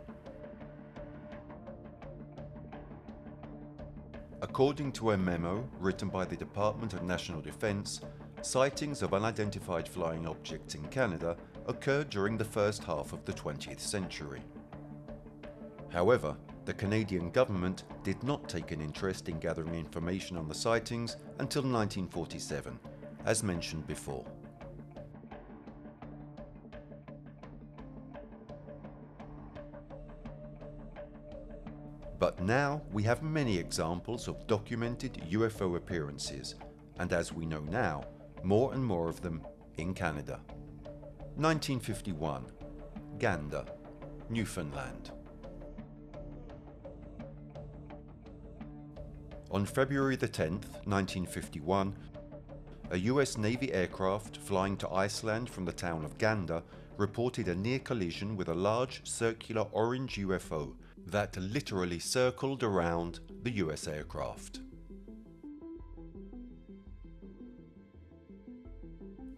According to a memo written by the Department of National Defense, sightings of unidentified flying objects in Canada occurred during the first half of the 20th century. However, the Canadian government did not take an interest in gathering information on the sightings until 1947, as mentioned before. But now we have many examples of documented UFO appearances, and as we know now, more and more of them in Canada. 1951, Gander, Newfoundland. On February the 10th, 1951, a US Navy aircraft flying to Iceland from the town of Gander reported a near collision with a large circular orange UFO that literally circled around the US aircraft.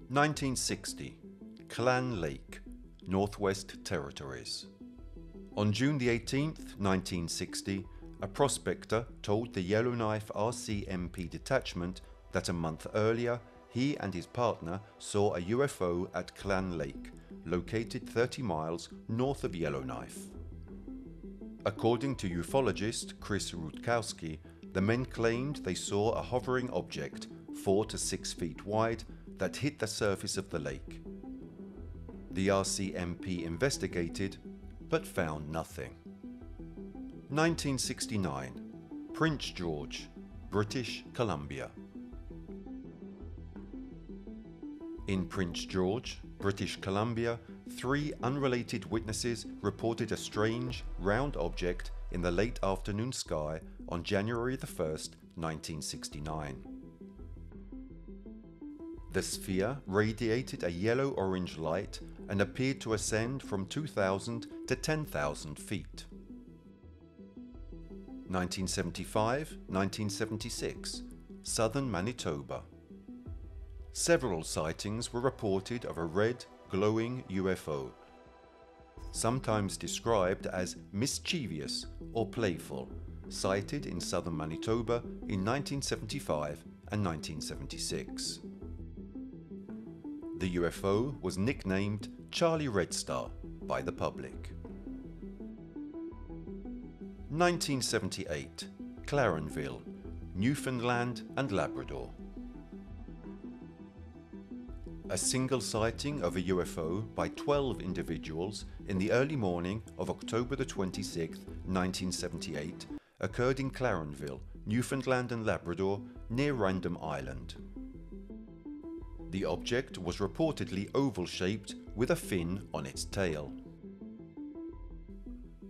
1960, Clan Lake, Northwest Territories. On June the 18th, 1960, a prospector told the Yellowknife RCMP detachment that a month earlier he and his partner saw a UFO at Clan Lake, located 30 miles north of Yellowknife. According to ufologist Chris Rutkowski, the men claimed they saw a hovering object 4 to 6 feet wide that hit the surface of the lake. The RCMP investigated, but found nothing. 1969, Prince George, British Columbia. In Prince George, British Columbia, 3 unrelated witnesses reported a strange, round object in the late afternoon sky on January the 1st, 1969. The sphere radiated a yellow-orange light and appeared to ascend from 2,000 to 10,000 feet. 1975-1976, Southern Manitoba. several sightings were reported of a red, glowing UFO, sometimes described as mischievous or playful, sighted in southern Manitoba in 1975 and 1976. The UFO was nicknamed Charlie Red Star by the public. 1978, Clarenville, Newfoundland and Labrador. A single sighting of a UFO by 12 individuals in the early morning of October the 26th, 1978 occurred in Clarenville, Newfoundland and Labrador near Random Island. The object was reportedly oval-shaped with a fin on its tail.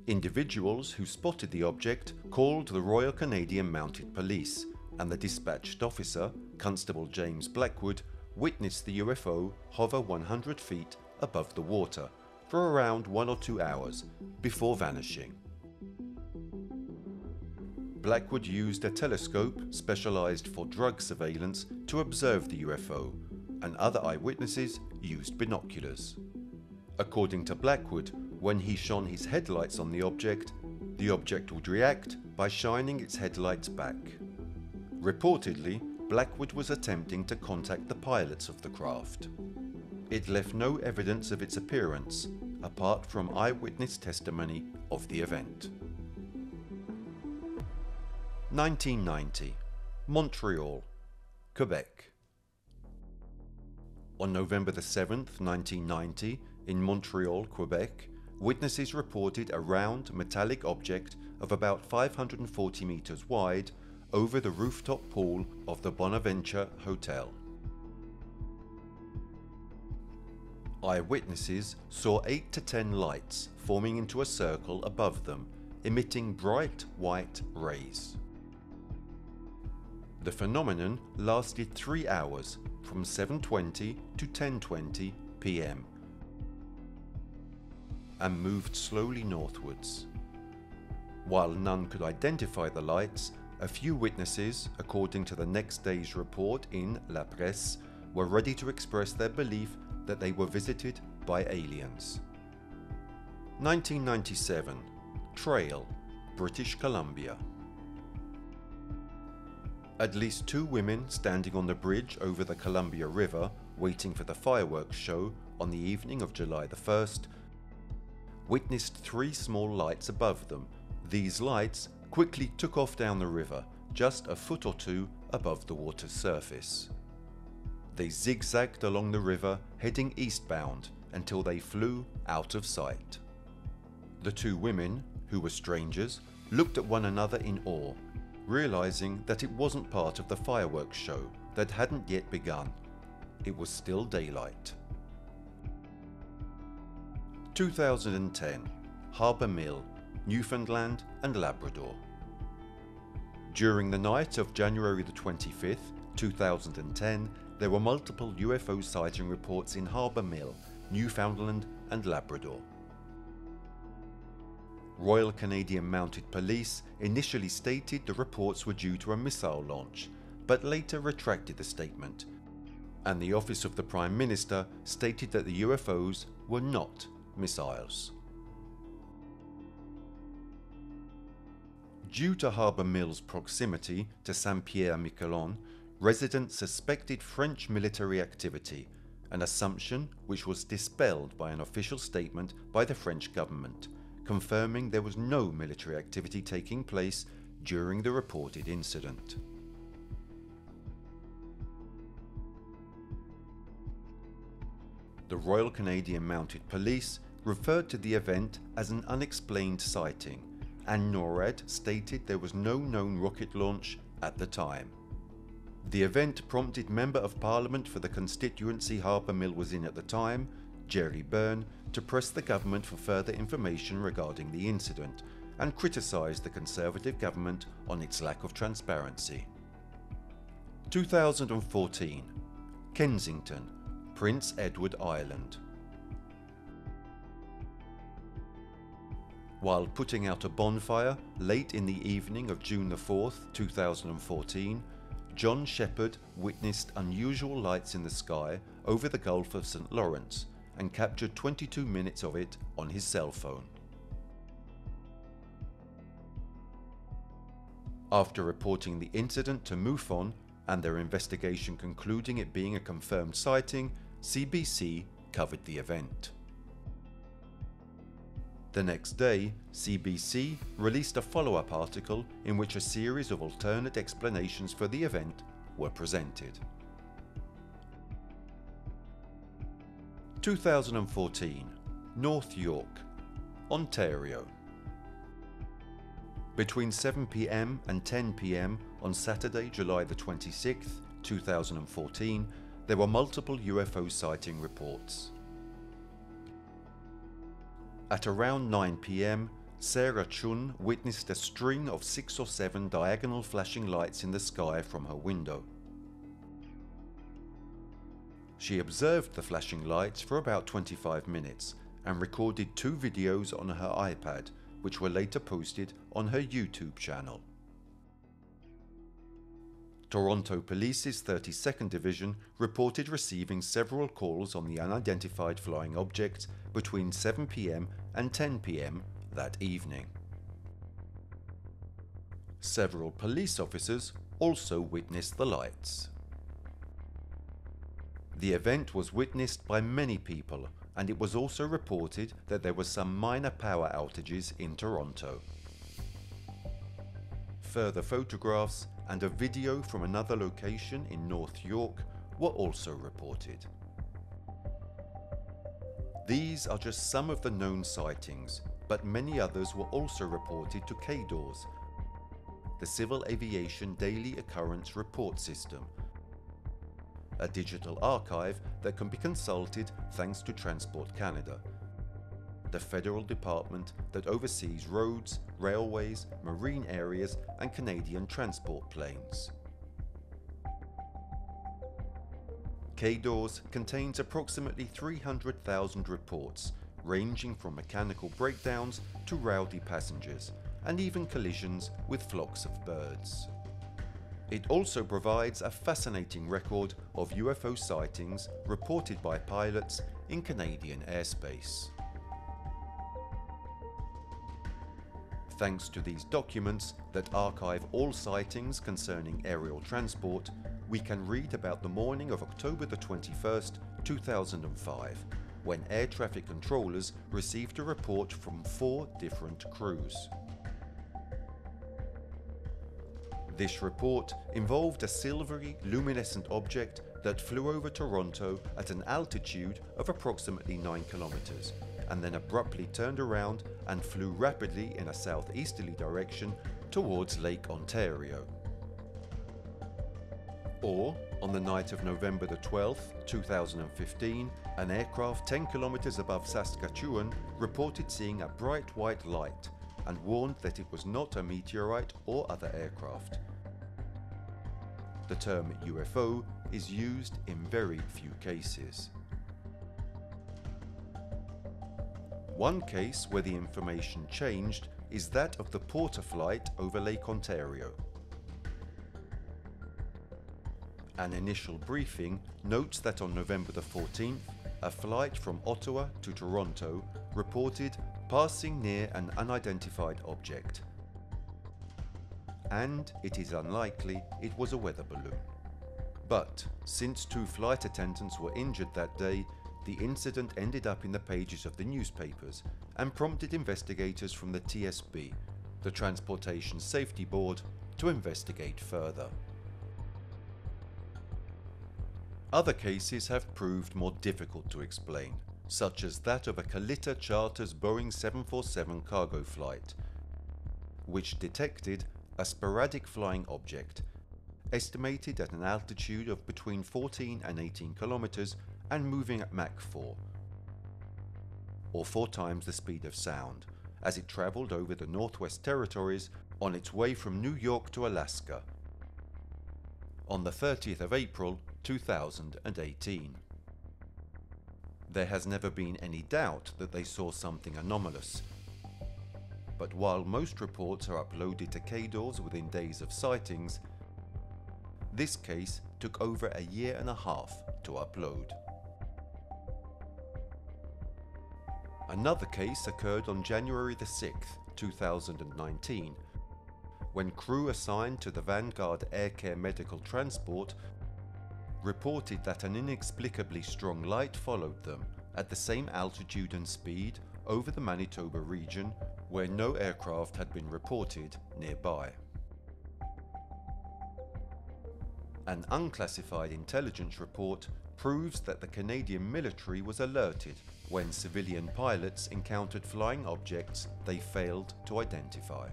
Individuals who spotted the object called the Royal Canadian Mounted Police, and the dispatched officer, Constable James Blackwood, witnessed the UFO hover 100 feet above the water for around 1 or 2 hours before vanishing. Blackwood used a telescope specialized for drug surveillance to observe the UFO, and other eyewitnesses used binoculars. According to Blackwood, when he shone his headlights on the object would react by shining its headlights back. Reportedly, Blackwood was attempting to contact the pilots of the craft. It left no evidence of its appearance, apart from eyewitness testimony of the event. 1990, Montreal, Quebec. On November the 7th, 1990, in Montreal, Quebec, witnesses reported a round metallic object of about 540 meters wide over the rooftop pool of the Bonaventure Hotel. Eyewitnesses saw 8 to 10 lights forming into a circle above them, emitting bright white rays. The phenomenon lasted 3 hours, from 7:20 to 10:20 p.m. and moved slowly northwards. While none could identify the lights, a few witnesses, according to the next day's report in La Presse, were ready to express their belief that they were visited by aliens. 1997, Trail, British Columbia. At least 2 women standing on the bridge over the Columbia River waiting for the fireworks show on the evening of July the 1st witnessed 3 small lights above them. These lights quickly took off down the river, just a foot or 2 above the water's surface. They zigzagged along the river, heading eastbound until they flew out of sight. The 2 women, who were strangers, looked at one another in awe, realizing that it wasn't part of the fireworks show that hadn't yet begun. It was still daylight. 2010, Harbour Mill, Newfoundland and Labrador. During the night of January the 25th, 2010, there were multiple UFO sighting reports in Harbour Mill, Newfoundland and Labrador. Royal Canadian Mounted Police initially stated the reports were due to a missile launch, but later retracted the statement, and the Office of the Prime Minister stated that the UFOs were not missiles. Due to Harbour Mill's proximity to Saint-Pierre-Miquelon, residents suspected French military activity, an assumption which was dispelled by an official statement by the French government, confirming there was no military activity taking place during the reported incident. The Royal Canadian Mounted Police referred to the event as an unexplained sighting, and NORAD stated there was no known rocket launch at the time. The event prompted Member of Parliament for the constituency Harbour Mill was in at the time, Jerry Byrne, to press the government for further information regarding the incident and criticise the Conservative government on its lack of transparency. 2014, Kensington, Prince Edward Island. While putting out a bonfire late in the evening of June the 4th, 2014, John Shepard witnessed unusual lights in the sky over the Gulf of St. Lawrence and captured 22 minutes of it on his cell phone. After reporting the incident to MUFON and their investigation concluding it being a confirmed sighting, CBC covered the event. The next day, CBC released a follow-up article in which a series of alternate explanations for the event were presented. 2014, North York, Ontario. Between 7 p.m. and 10 p.m. on Saturday, July the 26th, 2014, there were multiple UFO sighting reports. At around 9 p.m, Sarah Chun witnessed a string of 6 or 7 diagonal flashing lights in the sky from her window. She observed the flashing lights for about 25 minutes and recorded 2 videos on her iPad, which were later posted on her YouTube channel. Toronto Police's 32nd Division reported receiving several calls on the unidentified flying objects between 7 p.m. and 10 p.m. that evening. Several police officers also witnessed the lights. The event was witnessed by many people, and it was also reported that there were some minor power outages in Toronto. Further photographs and a video from another location in North York were also reported. These are just some of the known sightings, but many others were also reported to CADORS, the Civil Aviation Daily Occurrence Report System, a digital archive that can be consulted thanks to Transport Canada, the federal department that oversees roads, railways, marine areas and Canadian transport planes. CADORS contains approximately 300,000 reports, ranging from mechanical breakdowns to rowdy passengers, and even collisions with flocks of birds. It also provides a fascinating record of UFO sightings reported by pilots in Canadian airspace. Thanks to these documents that archive all sightings concerning aerial transport, we can read about the morning of October the 21st, 2005, when air traffic controllers received a report from 4 different crews. This report involved a silvery, luminescent object that flew over Toronto at an altitude of approximately 9 kilometers, and then abruptly turned around and flew rapidly in a southeasterly direction towards Lake Ontario. Or, on the night of November the 12th, 2015, an aircraft 10 kilometers above Saskatchewan reported seeing a bright white light and warned that it was not a meteorite or other aircraft. The term UFO is used in very few cases. One case where the information changed is that of the Porter flight over Lake Ontario. An initial briefing notes that on November the 14th, a flight from Ottawa to Toronto reported passing near an unidentified object, and it is unlikely it was a weather balloon. But since 2 flight attendants were injured that day, the incident ended up in the pages of the newspapers and prompted investigators from the TSB, the Transportation Safety Board, to investigate further. Other cases have proved more difficult to explain, such as that of a Kalita Charters Boeing 747 cargo flight, which detected a sporadic flying object, estimated at an altitude of between 14 and 18 kilometers and moving at Mach 4, or 4 times the speed of sound, as it traveled over the Northwest Territories on its way from New York to Alaska on the 30th of April 2018. There has never been any doubt that they saw something anomalous, but while most reports are uploaded to CADORS within days of sightings, This case took over a year and a half to upload. Another case occurred on January the 6th, 2019, when crew assigned to the Vanguard Air Care Medical Transport reported that an inexplicably strong light followed them at the same altitude and speed over the Manitoba region where no aircraft had been reported nearby. An unclassified intelligence report proves that the Canadian military was alerted when civilian pilots encountered flying objects they failed to identify.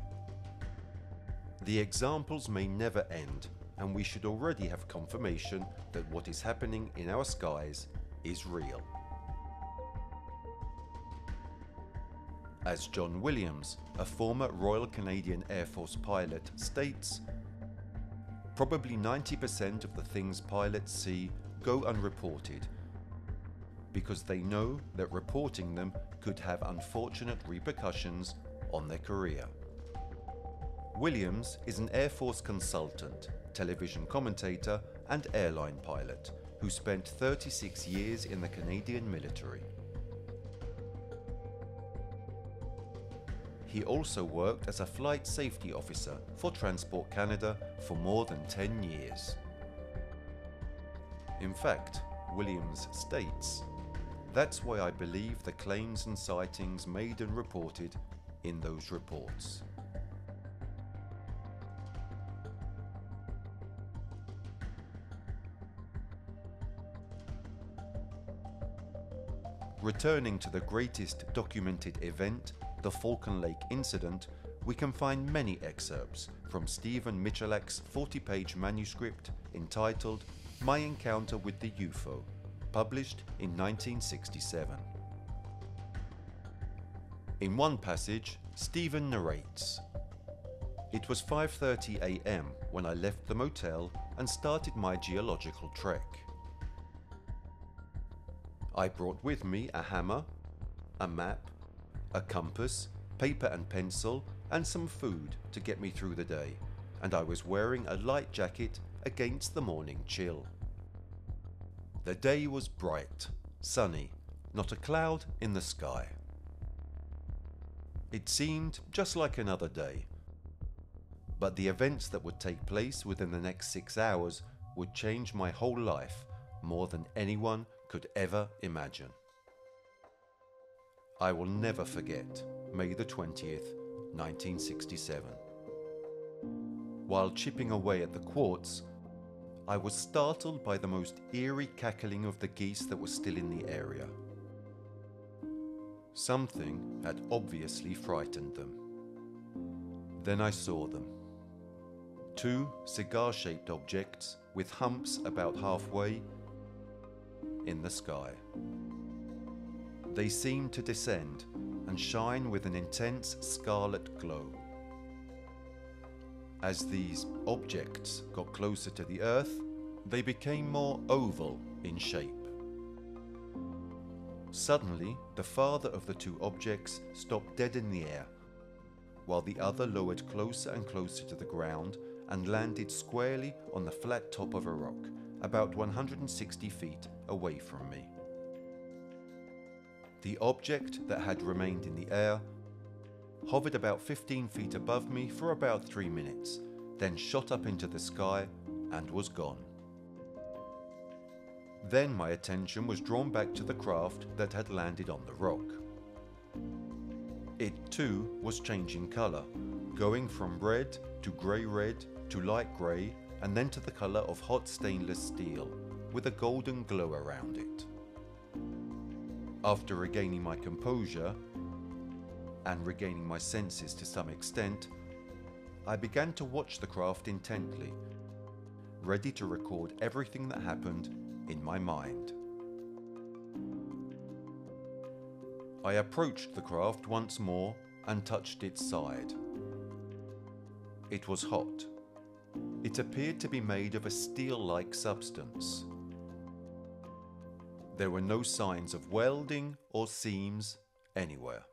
The examples may never end, and we should already have confirmation that what is happening in our skies is real. As John Williams, a former Royal Canadian Air Force pilot, states, probably 90% of the things pilots see go unreported because they know that reporting them could have unfortunate repercussions on their career. Williams is an Air Force consultant, television commentator and airline pilot who spent 36 years in the Canadian military. He also worked as a flight safety officer for Transport Canada for more than 10 years. In fact, Williams states, "That's why I believe the claims and sightings made and reported in those reports." Returning to the greatest documented event, the Falcon Lake incident, we can find many excerpts from Stephen Michalak's 40-page manuscript entitled My Encounter with the UFO, published in 1967. In one passage, Stephen narrates, "It was 5:30 a.m. when I left the motel and started my geological trek. I brought with me a hammer, a map, a compass, paper and pencil, and some food to get me through the day, and I was wearing a light jacket against the morning chill. The day was bright, sunny, not a cloud in the sky. It seemed just like another day, but the events that would take place within the next 6 hours would change my whole life more than anyone could ever imagine. I will never forget May the 20th, 1967. While chipping away at the quartz, I was startled by the most eerie cackling of the geese that were still in the area. Something had obviously frightened them. Then I saw them. 2 cigar-shaped objects with humps about halfway in the sky. They seemed to descend and shine with an intense scarlet glow. As these objects got closer to the Earth, they became more oval in shape. Suddenly, the farther of the 2 objects stopped dead in the air, while the other lowered closer and closer to the ground and landed squarely on the flat top of a rock, about 160 feet away from me. The object that had remained in the air hovered about 15 feet above me for about 3 minutes, then shot up into the sky and was gone. Then my attention was drawn back to the craft that had landed on the rock. It too was changing colour, going from red to grey-red to light grey and then to the colour of hot stainless steel, with a golden glow around it. After regaining my composure and regaining my senses to some extent, I began to watch the craft intently, ready to record everything that happened in my mind. I approached the craft once more and touched its side. It was hot. It appeared to be made of a steel-like substance. There were no signs of welding or seams anywhere.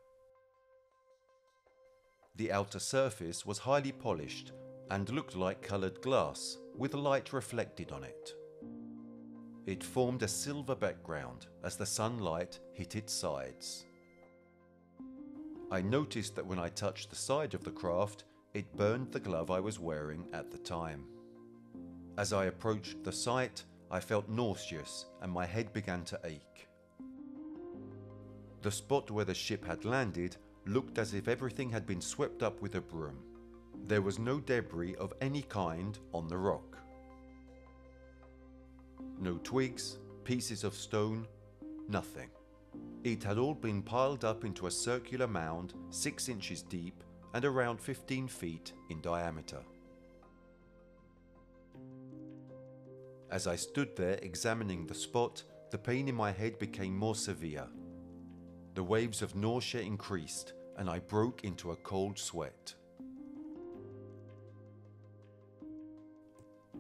The outer surface was highly polished and looked like coloured glass, with light reflected on it. It formed a silver background as the sunlight hit its sides. I noticed that when I touched the side of the craft, it burned the glove I was wearing at the time. As I approached the site, I felt nauseous and my head began to ache. The spot where the ship had landed looked as if everything had been swept up with a broom. There was no debris of any kind on the rock. No twigs, pieces of stone, nothing. It had all been piled up into a circular mound 6 inches deep and around 15 feet in diameter. As I stood there examining the spot, the pain in my head became more severe. The waves of nausea increased and I broke into a cold sweat.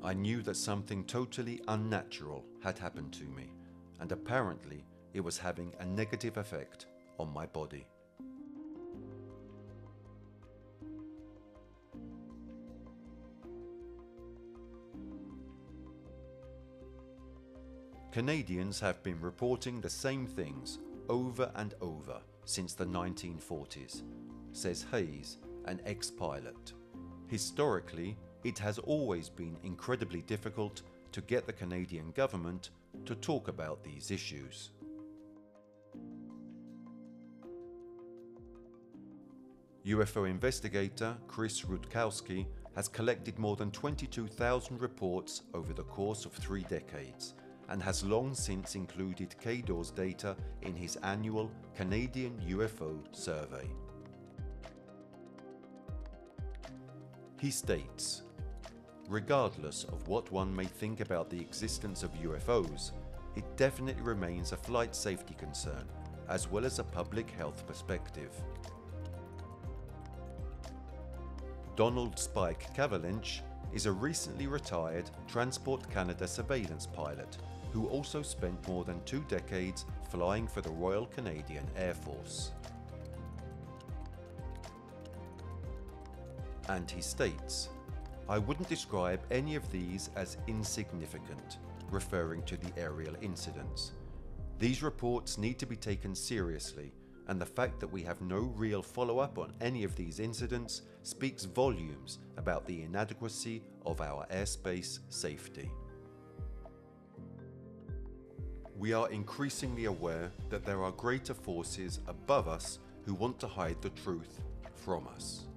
I knew that something totally unnatural had happened to me, and apparently it was having a negative effect on my body. Canadians have been reporting the same things over and over since the 1940s, says Hayes, an ex-pilot. Historically, it has always been incredibly difficult to get the Canadian government to talk about these issues. UFO investigator Chris Rutkowski has collected more than 22,000 reports over the course of 3 decades and has long since included KDOR's data in his annual Canadian UFO survey. He states, regardless of what one may think about the existence of UFOs, it definitely remains a flight safety concern, as well as a public health perspective. Donald Spike Cavalinch is a recently retired Transport Canada surveillance pilot who also spent more than 2 decades flying for the Royal Canadian Air Force. And he states, I wouldn't describe any of these as insignificant, referring to the aerial incidents. These reports need to be taken seriously, and the fact that we have no real follow-up on any of these incidents speaks volumes about the inadequacy of our airspace safety. We are increasingly aware that there are greater forces above us who want to hide the truth from us.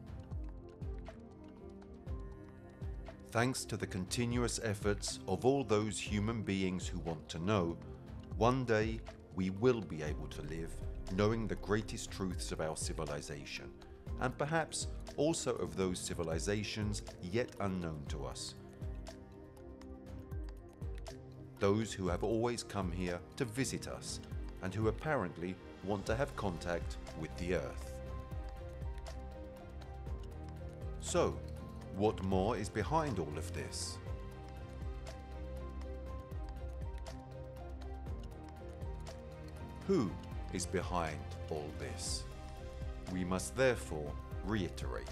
Thanks to the continuous efforts of all those human beings who want to know, one day we will be able to live knowing the greatest truths of our civilization, and perhaps also of those civilizations yet unknown to us. Those who have always come here to visit us and who apparently want to have contact with the Earth. So, what more is behind all of this? Who is behind all this? We must therefore reiterate.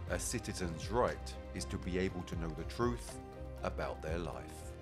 A citizen's right is to be able to know the truth about their life.